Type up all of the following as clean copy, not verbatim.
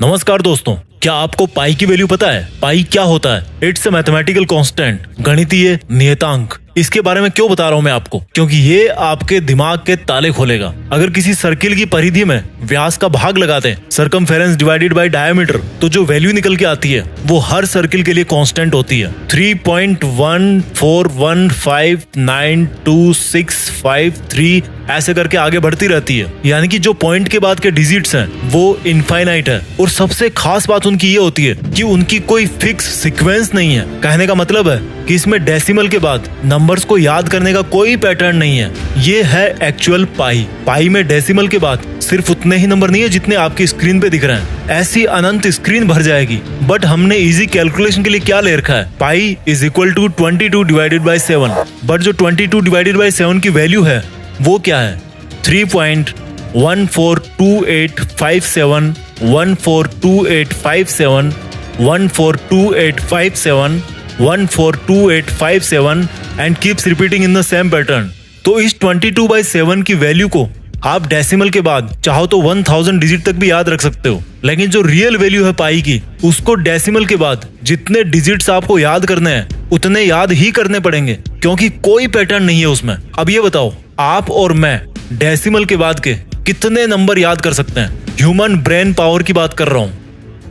नमस्कार दोस्तों, क्या आपको पाई की वैल्यू पता है? पाई क्या होता है? इट्स अ मैथमेटिकल कांस्टेंट, गणितीय नियतांक। इसके बारे में क्यों बता रहा हूं मैं आपको? क्योंकि ये आपके दिमाग के ताले खोलेगा। अगर किसी सर्किल की परिधि में व्यास का भाग लगाते हैं, सर्कमफेरेंस डिवाइडेड बाय डायमीटर, तो जो वैल्यू निकल के आती है वो हर सर्किल के लिए कांस्टेंट होती है। 3.141592653 ऐसे करके आगे बढ़ती रहती है। यानी कि जो पॉइंट के बाद के डिजिट्स हैं वो इनफाइनाइट है। और सबसे खास बात उनकी ये होती है कि उनकी कोई फिक्स सीक्वेंस नहीं है। कहने का मतलब है कि इसमें डेसिमल के बाद नंबर्स को याद करने का कोई पैटर्न नहीं है। ये है एक्चुअल पाई। पाई में डेसिमल के बाद सिर्फ उतने ही नंबर नहीं है जितने आपकी स्क्रीन पे दिख रहे हैं। ऐसी अनंत स्क्रीन भर जाएगी। बट हमने इजी कैलकुलेशन के लिए क्या ले रखा है? Pi is equal to 22 divided by 7। But जो 22 डिवाइडेड बाई 7 की वैल्यू है वो क्या है? 3.142857 142857 142857 142857 and keeps repeating in the same pattern. तो इस 22/7 की वैल्यू को आप डेसिमल के बाद चाहो तो 1000 डिजिट तक भी याद रख सकते हो। लेकिन जो रियल वैल्यू है पाई की, उसको डेसिमल के बाद जितने डिजिट्स आपको याद करने हैं उतने याद ही करने पड़ेंगे, क्योंकि कोई पैटर्न नहीं है उसमें। अब ये बताओ, आप और मैं डेसिमल के बाद के कितने नंबर याद कर सकते हैं? ह्यूमन ब्रेन पावर की बात कर रहा हूं।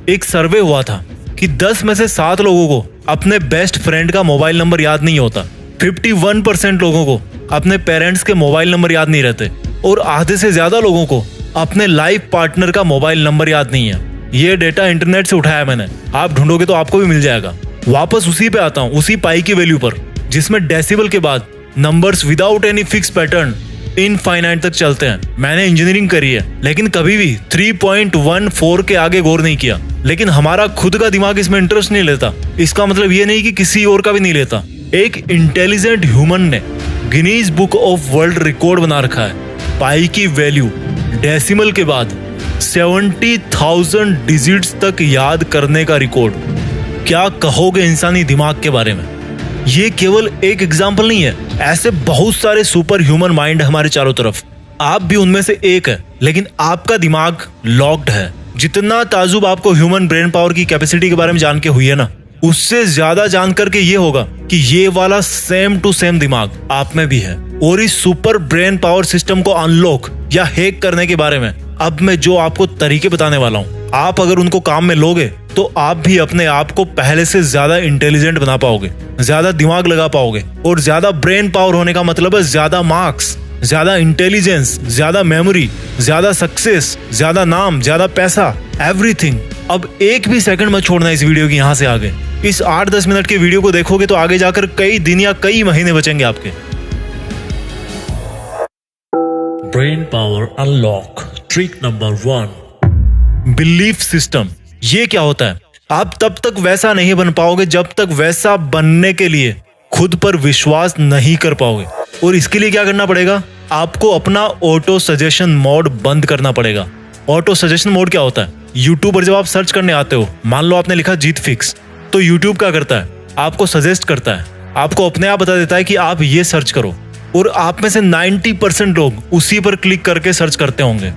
एक सर्वे हुआ था कि 10 में से 7 लोगों को अपने बेस्ट फ्रेंड का मोबाइल नंबर याद नहीं होता। 51% लोगों को अपने पेरेंट्स के मोबाइल नंबर याद नहीं रहते। और आधे से ज्यादा लोगों को अपने लाइफ पार्टनर का मोबाइल नंबर याद नहीं है। ये डेटा इंटरनेट से उठाया मैंने, आप ढूंढोगे तो आपको भी मिल जाएगा। वापस उसी पे आता हूँ, उसी पाई की वैल्यू पर, जिसमें डेसिमल के बाद numbers without any fix pattern infinite तक चलते हैं। मैंने इंजीनियरिंग करी है, लेकिन कभी भी 3.14 के आगे गौर नहीं किया। लेकिन हमारा खुद का दिमाग इसमें इंटरेस्ट नहीं लेता। इसका मतलब ये नहीं कि किसी और का भी नहीं लेता। एक इंटेलिजेंट ह्यूमन ने Guinness book of world record बना रखा है पाई की वैल्यू डेसिमल के बाद 70,000 डिजिट्स तक याद करने का रिकॉर्ड। क्या कहोगे इंसानी दिमाग के बारे में? ये केवल एक एग्जाम्पल नहीं है, ऐसे बहुत सारे सुपर ह्यूमन माइंड है हमारे चारों तरफ। आप भी उनमें से एक है, लेकिन आपका दिमाग लॉक्ड है। जितना ताजुब आपको ह्यूमन ब्रेन पावर की कैपेसिटी के बारे में जान के हुई है ना, उससे ज्यादा जान करके ये होगा कि ये वाला सेम टू सेम दिमाग आप में भी है। और इस सुपर ब्रेन पावर सिस्टम को अनलॉक या हैक करने के बारे में अब मैं जो आपको तरीके बताने वाला हूँ, आप अगर उनको काम में लोगे तो आप भी अपने आप को पहले से ज्यादा इंटेलिजेंट बना पाओगे, ज्यादा दिमाग लगा पाओगे। और ज्यादा ब्रेन पावर होने का मतलब है ज्यादा मार्क्स, ज्यादा इंटेलिजेंस, ज्यादा मेमोरी, ज्यादा सक्सेस, ज्यादा नाम, ज्यादा पैसा, एवरीथिंग। अब एक भी सेकंड मत छोड़ना इस वीडियो की यहाँ से आगे। इस 8-10 मिनट के वीडियो को देखोगे तो आगे जाकर कई दिन या कई महीने बचेंगे आपके। Brain power unlock trick number 1, belief system. ये क्या होता है? आप तब तक वैसा नहीं बन पाओगे जब तक वैसा बनने के लिए खुद पर विश्वास नहीं कर पाओगे। और इसके लिए क्या करना पड़ेगा? आपको अपना ऑटो सजेशन मोड बंद करना पड़ेगा। ऑटो सजेशन मोड क्या होता है? यूट्यूब पर जब आप सर्च करने आते हो, मान लो आपने लिखा जीत फिक्स, तो यूट्यूब क्या करता है? आपको सजेस्ट करता है, आपको अपने आप बता देता है कि आप ये सर्च करो। और आप में से 90% लोग उसी पर क्लिक करके सर्च करते होंगे।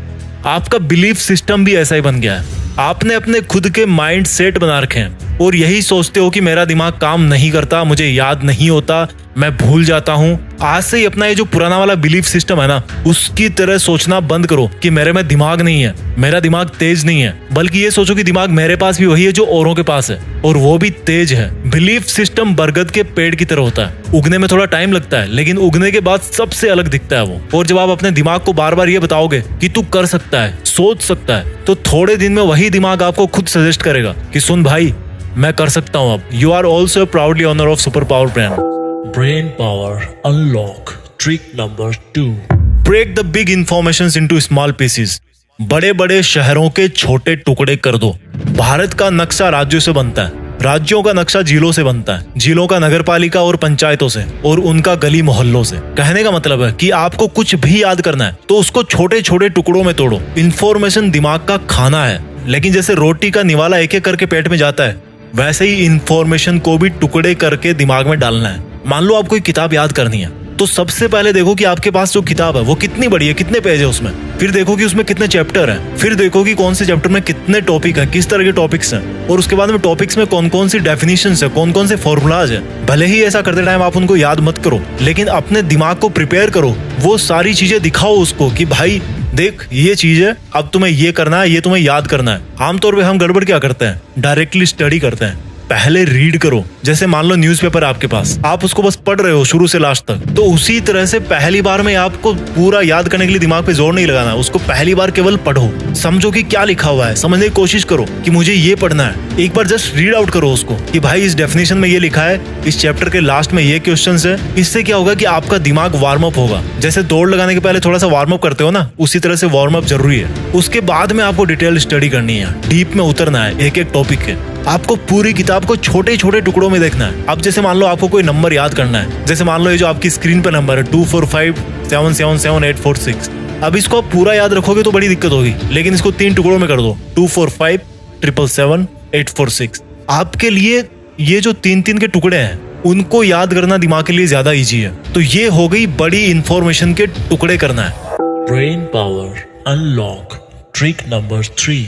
आपका बिलीफ सिस्टम भी ऐसा ही बन गया है। आपने अपने खुद के माइंड सेट बना रखे हैं और यही सोचते हो कि मेरा दिमाग काम नहीं करता, मुझे याद नहीं होता, मैं भूल जाता हूँ। आज से ही अपना ये जो पुराना वाला बिलीफ सिस्टम है ना, उसकी तरह सोचना बंद करो कि मेरे में दिमाग नहीं है, मेरा दिमाग तेज नहीं है। बल्कि ये सोचो कि दिमाग मेरे पास भी वही है जो औरों के पास है, और वो भी तेज है। बिलीफ सिस्टम बरगद के पेड़ की तरह होता है। उगने में थोड़ा टाइम लगता है, लेकिन उगने के बाद सबसे अलग दिखता है वो। और जब आप अपने दिमाग को बार बार ये बताओगे कि तू कर सकता है, सोच सकता है, तो थोड़े दिन में वही दिमाग आपको खुद सजेस्ट करेगा कि सुन भाई, मैं कर सकता हूँ अब। You are also proudly owner of super power brain. Brain power unlock trick number 2, break the big informations into small pieces. बड़े बड़े शहरों के छोटे टुकड़े कर दो। भारत का नक्शा राज्यों से बनता है, राज्यों का नक्शा जिलों से बनता है, जिलों का नगरपालिका और पंचायतों से, और उनका गली मोहल्लों से। कहने का मतलब है कि आपको कुछ भी याद करना है तो उसको छोटे छोटे टुकड़ों में तोड़ो। इंफॉर्मेशन दिमाग का खाना है, लेकिन जैसे रोटी का निवाला एक एक करके पेट में जाता है, वैसे ही इंफॉर्मेशन को भी टुकड़े करके दिमाग में डालना है। मान लो आपको एक किताब याद करनी है, तो तो सबसे पहले देखो कि आपके पास जो किताब है वो कितनी बड़ी है, कितने पेज है उसमें। फिर देखो कि उसमें कितने चैप्टर हैं। फिर देखो कि कौन से चैप्टर में कितने टॉपिक हैं, किस तरह के टॉपिक्स हैं, और उसके बाद में टॉपिक्स में कौन कौन सी डेफिनेशंस है, कौन कौन से फॉर्मूलाज है। भले ही ऐसा करते टाइम आप उनको याद मत करो, लेकिन अपने दिमाग को प्रिपेयर करो, वो सारी चीजें दिखाओ उसको कि भाई देख ये चीज है, अब तुम्हें ये करना है, ये तुम्हें याद करना है। आमतौर पे हम गड़बड़ क्या करते हैं, डायरेक्टली स्टडी करते हैं। पहले रीड करो। जैसे मान लो न्यूज़पेपर आपके पास, आप उसको बस पढ़ रहे हो शुरू से लास्ट तक, तो उसी तरह से पहली बार में आपको पूरा याद करने के लिए दिमाग पे जोर नहीं लगाना। उसको पहली बार केवल पढ़ो, समझो कि क्या लिखा हुआ है, समझने की कोशिश करो कि मुझे ये पढ़ना है। एक बार जस्ट रीड आउट करो उसको कि भाई इस डेफिनेशन में ये लिखा है, इस चैप्टर के लास्ट में ये क्वेश्चंस है। इससे क्या होगा कि आपका दिमाग वार्म अप होगा। जैसे दौड़ लगाने के पहले थोड़ा सा वार्म अप करते हो ना, उसी तरह से वार्म अप जरूरी है। उसके बाद में आपको डिटेल स्टडी करनी है, डीप में उतरना है एक एक टॉपिक के। आपको पूरी किताब को छोटे छोटे टुकड़ों में देखना है। अब जैसे मान लो आपको कोई नंबर याद करना है, जैसे मान लो ये जो आपकी स्क्रीन पे नंबर है 2457777846। अब इसको आप पूरा याद रखोगे तो बड़ी दिक्कत होगी, लेकिन इसको 3 टुकड़ों में कर दो, 2457777846। आपके लिए ये जो 3-3 के टुकड़े हैं उनको याद करना दिमाग के लिए ज्यादा इजी है। तो ये हो गई बड़ी इंफॉर्मेशन के टुकड़े करना है। Brain power unlock trick number 3.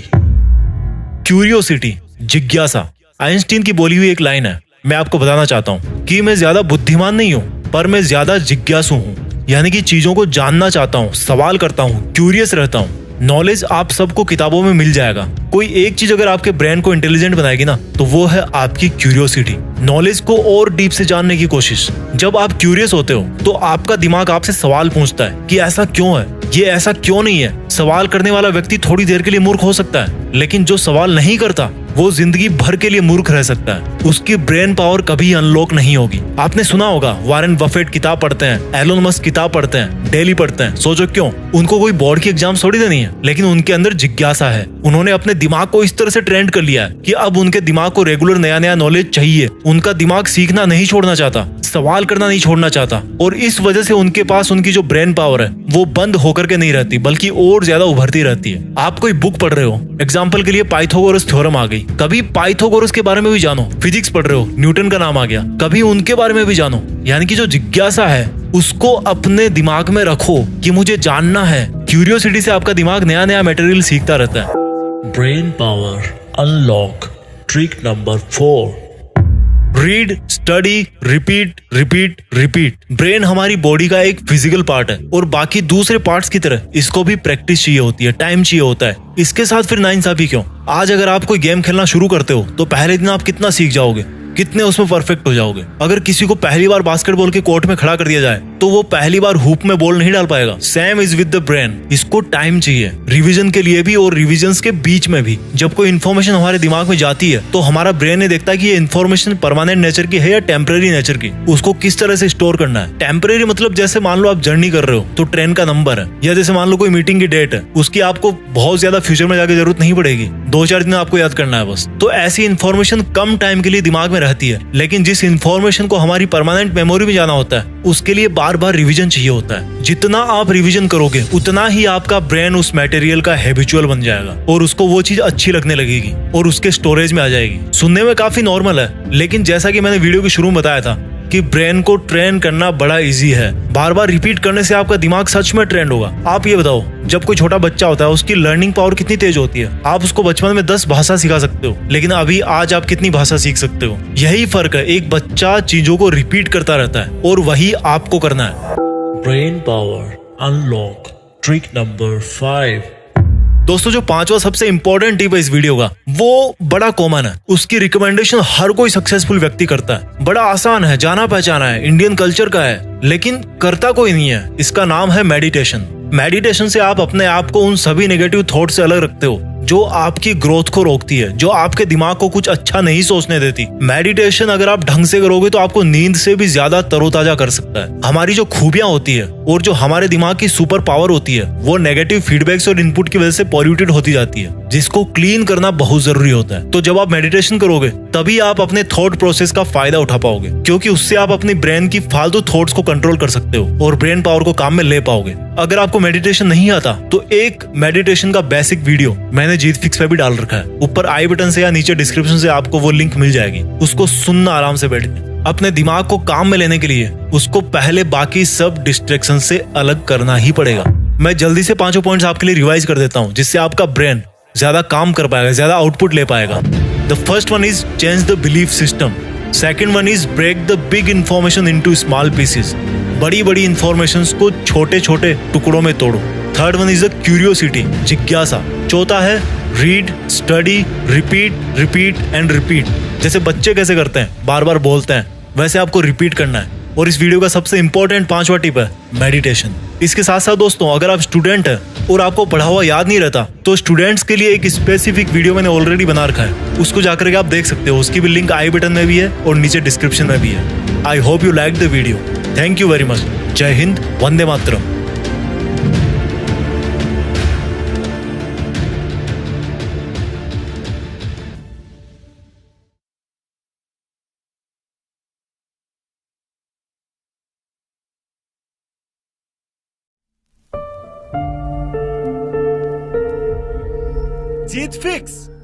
Curiosity, जिज्ञासा। आइंस्टीन की बोली हुई एक लाइन है, मैं आपको बताना चाहता हूँ कि मैं ज्यादा बुद्धिमान नहीं हूँ, पर मैं ज्यादा जिज्ञासु हूँ। यानी कि चीजों को जानना चाहता हूँ, सवाल करता हूँ, क्यूरियस रहता हूँ। नॉलेज आप सबको किताबों में मिल जाएगा। कोई एक चीज अगर आपके ब्रेन को इंटेलिजेंट बनाएगी ना, तो वो है आपकी क्यूरियोसिटी, नॉलेज को और डीप से जानने की कोशिश। जब आप क्यूरियस होते हो तो आपका दिमाग आपसे सवाल पूछता है कि ऐसा क्यों है, ये ऐसा क्यों नहीं है। सवाल करने वाला व्यक्ति थोड़ी देर के लिए मूर्ख हो सकता है, लेकिन जो सवाल नहीं करता वो जिंदगी भर के लिए मूर्ख रह सकता है। उसकी ब्रेन पावर कभी अनलॉक नहीं होगी। आपने सुना होगा वॉरेन बफेट किताब पढ़ते हैं, एलोन मस्क किताब पढ़ते हैं, डेली पढ़ते हैं। सोचो क्यों? उनको कोई बोर्ड की एग्जाम थोड़ी देनी है, लेकिन उनके अंदर जिज्ञासा है। उन्होंने अपने दिमाग को इस तरह से ट्रेंड कर लिया है कि अब उनके दिमाग को रेगुलर नया नया नॉलेज चाहिए। उनका दिमाग सीखना नहीं छोड़ना चाहता, सवाल करना नहीं छोड़ना चाहता, और इस वजह से उनके पास उनकी जो ब्रेन पावर है वो बंद होकर के नहीं रहती, बल्कि और ज्यादा उभरती रहती है। आप कोई बुक पढ़ रहे हो, एग्जाम्पल के लिए पाइथागोरस थ्योरम आ गई, कभी पाइथागोरस के बारे में भी जानो। फिजिक्स पढ़ रहे हो, न्यूटन का नाम आ गया, कभी उनके बारे में भी जानो। यानी कि जो जिज्ञासा है उसको अपने दिमाग में रखो कि मुझे जानना है। क्यूरियोसिटी से आपका दिमाग नया नया मटेरियल सीखता रहता है। Brain power unlock trick number 4. Read, study, repeat repeat repeat. Brain हमारी बॉडी का एक फिजिकल पार्ट है, और बाकी दूसरे पार्ट्स की तरह इसको भी प्रैक्टिस चाहिए होती है, टाइम चाहिए होता है। इसके साथ फिर नाइंसाफी क्यों? आज अगर आप कोई गेम खेलना शुरू करते हो तो पहले दिन आप कितना सीख जाओगे, कितने उसमें परफेक्ट हो जाओगे। अगर किसी को पहली बार बास्केटबॉल के कोर्ट में खड़ा कर दिया जाए तो वो पहली बार हुप में बॉल नहीं डाल पाएगा। Same is with the brain. इसको टाइम चाहिए, रिवीजन के लिए भी और रिवीजन्स के बीच में भी। जब कोई इन्फॉर्मेशन हमारे दिमाग में जाती है तो हमारा ब्रेन ये देखता है कि ये इन्फॉर्मेशन परमानेंट नेचर की है या टेम्परेरी नेचर की, उसको किस तरह से स्टोर करना है। टेम्परेरी मतलब जैसे मान लो आप जर्नी कर रहे हो तो ट्रेन का नंबर है, या जैसे मान लो कोई मीटिंग की डेट है, उसकी आपको बहुत ज्यादा फ्यूचर में जाके जरूरत नहीं पड़ेगी, 2-4 दिन आपको याद करना है बस। तो ऐसी इन्फॉर्मेशन कम टाइम के लिए दिमाग में रहती है, लेकिन जिस इन्फॉर्मेशन को हमारी परमानेंट मेमोरी में जाना होता है उसके लिए बार बार रिवीजन चाहिए होता है। जितना आप रिवीजन करोगे उतना ही आपका ब्रेन उस मटेरियल का हैबिचुअल बन जाएगा और उसको वो चीज अच्छी लगने लगेगी और उसके स्टोरेज में आ जाएगी। सुनने में काफी नॉर्मल है, लेकिन जैसा कि मैंने वीडियो के शुरू में बताया था कि ब्रेन को ट्रेन करना बड़ा इजी है। बार बार रिपीट करने से आपका दिमाग सच में ट्रेंड होगा। आप ये बताओ, जब कोई छोटा बच्चा होता है उसकी लर्निंग पावर कितनी तेज होती है। आप उसको बचपन में 10 भाषा सिखा सकते हो, लेकिन अभी आज आप कितनी भाषा सीख सकते हो। यही फर्क है, एक बच्चा चीजों को रिपीट करता रहता है और वही आपको करना है। Brain power unlock trick number 5. दोस्तों, जो 5वां सबसे इंपॉर्टेंट टिप है इस वीडियो का, वो बड़ा कॉमन है। उसकी रिकमेंडेशन हर कोई सक्सेसफुल व्यक्ति करता है। बड़ा आसान है, जाना पहचाना है, इंडियन कल्चर का है, लेकिन करता कोई नहीं है। इसका नाम है मेडिटेशन। मेडिटेशन से आप अपने आप को उन सभी नेगेटिव थॉट से अलग रखते हो जो आपकी ग्रोथ को रोकती है, जो आपके दिमाग को कुछ अच्छा नहीं सोचने देती। मेडिटेशन अगर आप ढंग से करोगे तो आपको नींद से भी ज्यादा तरोताजा कर सकता है। हमारी जो खूबियां होती है और जो हमारे दिमाग की सुपर पावर होती है वो नेगेटिव फीडबैक्स और इनपुट की वजह से पॉल्यूटेड होती जाती है, जिसको क्लीन करना बहुत जरूरी होता है। तो जब आप मेडिटेशन करोगे तभी आप अपने थॉट प्रोसेस का फायदा उठा पाओगे, क्योंकि उससे आप अपनी ब्रेन की फालतू थॉट्स को कंट्रोल कर सकते हो और ब्रेन पावर को काम में ले पाओगे। अगर आपको मेडिटेशन नहीं आता तो एक मेडिटेशन का बेसिक वीडियो मैंने जीत फिक्स पे भी डाल रखा है। ऊपर आई बटन से या नीचे डिस्क्रिप्शन से आपको वो लिंक मिल जाएगी, उसको सुनना आराम से बैठ के। अपने दिमाग को काम में लेने के लिए उसको पहले बाकी सब डिस्ट्रैक्शन से अलग करना ही पड़ेगा। मैं जल्दी से पांचों पॉइंट्स आपके लिए रिवाइज कर देता हूं, जिससे आपका ब्रेन ज्यादा काम कर पाएगा, ज्यादा आउटपुट ले पाएगा। The first one is change the belief system. Second one is break the big information into small pieces. बड़ी बड़ी इंफॉर्मेशन को छोटे छोटे टुकड़ों में तोड़ो। Third one is the curiosity, जिज्ञासा। चौथा है read, study, repeat repeat and repeat. जैसे बच्चे कैसे करते हैं, बार बार बोलते हैं, वैसे आपको रिपीट करना है। और इस वीडियो का सबसे इंपॉर्टेंट पांचवा टिप है मेडिटेशन। इसके साथ साथ दोस्तों, अगर आप स्टूडेंट हैं और आपको पढ़ा हुआ याद नहीं रहता, तो स्टूडेंट्स के लिए एक स्पेसिफिक वीडियो मैंने ऑलरेडी बना रखा है, उसको जाकर के आप देख सकते हो। उसकी भी लिंक आई बटन में भी है और नीचे डिस्क्रिप्शन में भी है। I hope you like the video. Thank you very much. जय हिंद, वंदे मातरम। जीत फिक्स।